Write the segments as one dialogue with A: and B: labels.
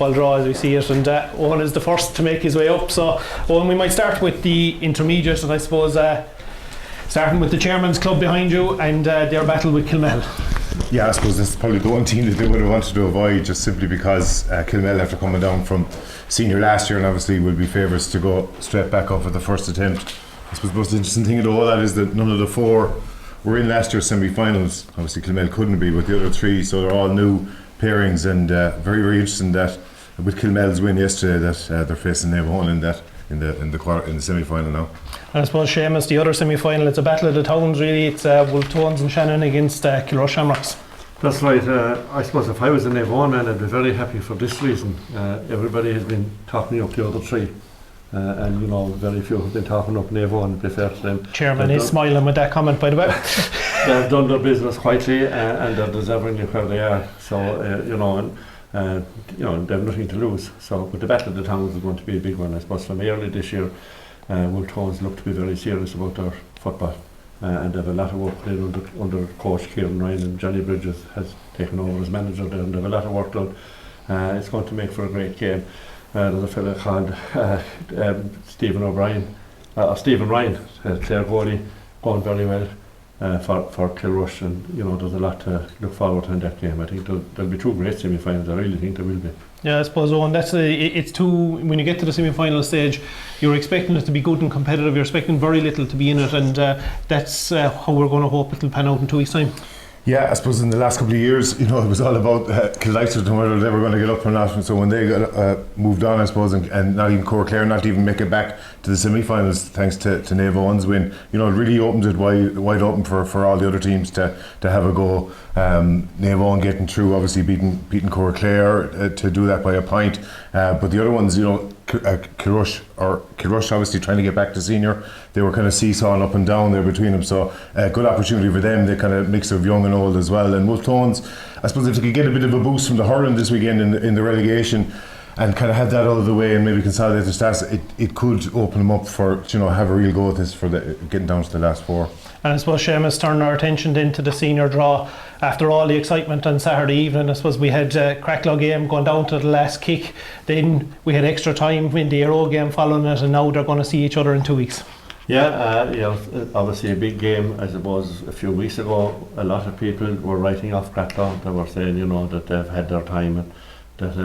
A: ball draw as we see it, and Eoin is the first to make his way up. So Eoin, we might start with the intermediate, and I suppose starting with the chairman's club behind you and their battle with Kilmel.
B: Yeah, I suppose that's probably the one team that they would have wanted to avoid, just simply because Kilmel, after coming down from senior last year, and obviously will be favourites to go straight back up at the first attempt. I suppose the most interesting thing of all that is that none of the four were in last year's semi-finals. Obviously Kilmel couldn't be with the other three, so they're all new pairings, and very, very interesting that with Kilmel's win yesterday that they're facing Eoin in the semi-final now.
A: And I suppose Seamus, the other semi-final, it's a battle of the towns really. It's Wolf Tones and Shannon against Kilrush Shamrocks.
C: That's right. I suppose if I was an Eoin man, I'd be very happy for this reason. Everybody has been talking up the other three, and very few have been talking up Eoin, to be fair to them.
A: Chairman is smiling with that comment, by the way.
C: They've done their business quietly, and they're deserving of where they are. So they've nothing to lose. So, but the battle of the towns is going to be a big one. I suppose from early this year, Wolf Tones look to be very serious about their football, and they have a lot of work done under coach Kieran Ryan, and Johnny Bridges has taken over as manager there, and they have a lot of work done. It's going to make for a great game. There's a fellow called Stephen Ryan, Clare goalie, going very well for Kilrush, and there's a lot to look forward to in that game. I think there'll be two great semi-finals. I really think there will be.
A: Yeah, I suppose, Eoin, it's two. When you get to the semi-final stage, you're expecting it to be good and competitive. You're expecting very little to be in it, and that's how we're going to hope it'll pan out in 2 weeks' time.
B: Yeah, I suppose in the last couple of years, it was all about Killyster and whether they were going to get up or not. And so when they got moved on, I suppose, and not even Clare not even make it back to the semi-finals, thanks to Eoin's win, it really opened it wide open for all the other teams to have a go. Eoin getting through, obviously beating Clare to do that by a point, but the other ones, Kilrush obviously trying to get back to senior. They were kind of seesawing up and down there between them, so a good opportunity for them. They kind of mix of young and old as well. And Wolf Tones, I suppose if they could get a bit of a boost from the hurling this weekend in the relegation, and kind of have that out of the way and maybe consolidate their stats, it could open them up for have a real go at this for getting down to the last four.
A: And I suppose Seamus, turning our attention into the senior draw, after all the excitement on Saturday evening, I suppose we had Cracklaw game going down to the last kick, then we had extra time in the Aero game following it, and now they're going to see each other in 2 weeks.
C: Yeah, obviously a big game. I suppose a few weeks ago a lot of people were writing off Cracklaw. They were saying that they've had their time and that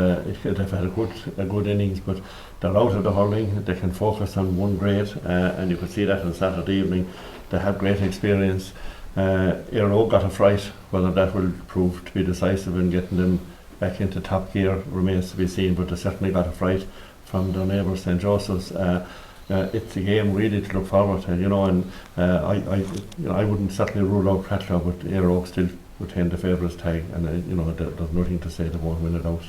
C: they've had a good innings, but they're out of the hurling. They can focus on one grade, and you could see that on Saturday evening. They have great experience. Aero got a fright. Whether that will prove to be decisive in getting them back into top gear remains to be seen, but they certainly got a fright from their neighbours St. Joseph's. It's a game really to look forward to, and I wouldn't certainly rule out Cracklaw, but Aero still retain the favourites tag, and there's nothing to say they won't win it out.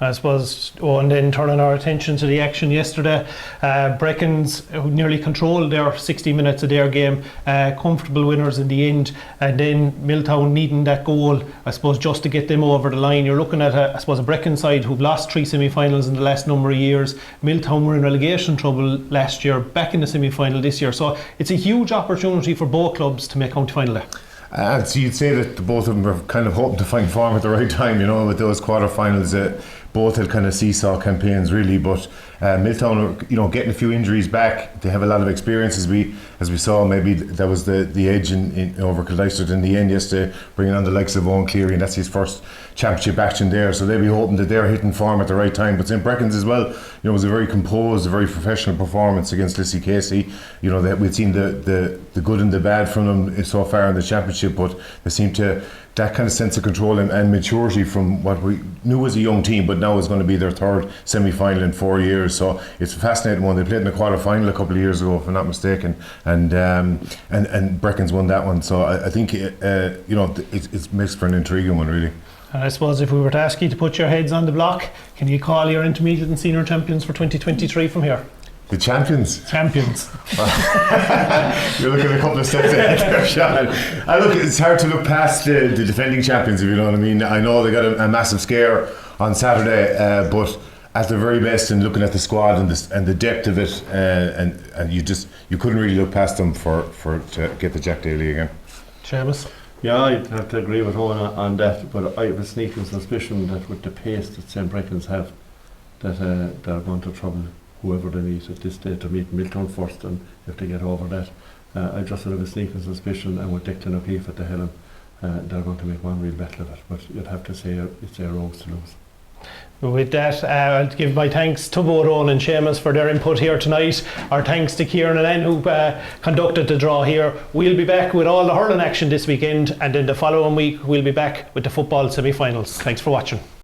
A: I suppose, and then turning our attention to the action yesterday, Breckons, who nearly controlled their 60 minutes of their game, comfortable winners in the end, and then Milltown needing that goal, I suppose, just to get them over the line. You're looking at a Brecon side who've lost 3 semi-finals in the last number of years. Milltown were in relegation trouble last year, back in the semi-final this year, so it's a huge opportunity for both clubs to make county final there.
B: And so you'd say that both of them are kind of hoping to find form at the right time, with those quarterfinals. Both had kind of seesaw campaigns really, but Milltown are getting a few injuries back. They have a lot of experience, as we saw. Maybe that was the edge in over Killyster in the end yesterday, bringing on the likes of Eoin Cleary, and that's his first championship action there. So they'll be hoping that they're hitting form at the right time. But St. Breckons as well, it was a very composed, a very professional performance against Lissy Casey. We'd seen the good and the bad from them so far in the championship, but they seem to that kind of sense of control and maturity from what we knew was a young team, but now is going to be their third semi-final in 4 years. So it's a fascinating one. They played in the quarter-final a couple of years ago, if I'm not mistaken, and Breckons won that one. So I think it makes for an intriguing one, really.
A: And I suppose if we were to ask you to put your heads on the block, can you call your intermediate and senior champions for 2023 from here?
B: The champions.
A: You're
B: looking a couple of steps ahead there, Sean. Look, it's hard to look past the defending champions, if you know what I mean. I know they got a massive scare on Saturday, but at the very best, and looking at the squad and the depth of it, and you couldn't really look past them to get the Jack Daly again.
A: Seamus?
C: Yeah, I'd have to agree with Eoin on that, but I have a sneaking suspicion that with the pace that St. Breckons have, that they're going to trouble whoever they meet at this stage. They're meeting Milltown first, and if they get over that, I just sort of a sneaking suspicion, and with Declan O'Keefe at the helm, they're going to make one real battle of it. But you'd have to say it's their rogues to lose.
A: With that, I'll give my thanks to both Eoin and Seamus for their input here tonight. Our thanks to Kieran and Anne who conducted the draw here. We'll be back with all the hurling action this weekend, and then the following week we'll be back with the football semi-finals. Thanks for watching.